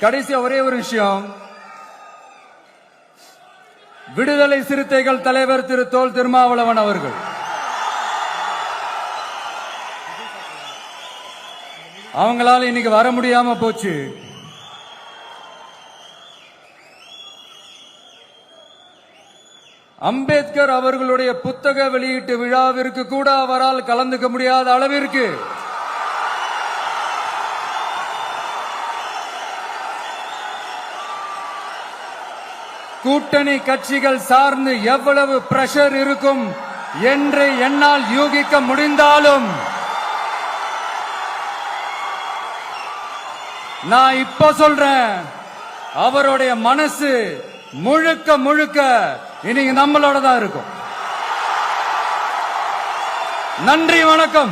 கடைசியா ஒரே ஒரு விஷயம், விடுதலை சிறுத்தைகள் தலைவர் திரு தொல் திருமாவளவன் அவர்கள் அவங்களால இன்னைக்கு வர முடியாம போச்சு. அம்பேத்கர் அவர்களுடைய புத்தக வெளியீட்டு விழாவிற்கு கூட அவரால் கலந்துக்க முடியாத அளவிற்கு கூட்டணி கட்சிகள் சார்ந்து எவ்வளவு பிரஷர் இருக்கும் என்று என்னால் யூகிக்க முடிந்தாலும் நான் இப்ப சொல்றேன், அவருடைய மனசு முழுக்க முழுக்க இன்னைக்கு நம்மளோட தான் இருக்கும். நன்றி, வணக்கம்.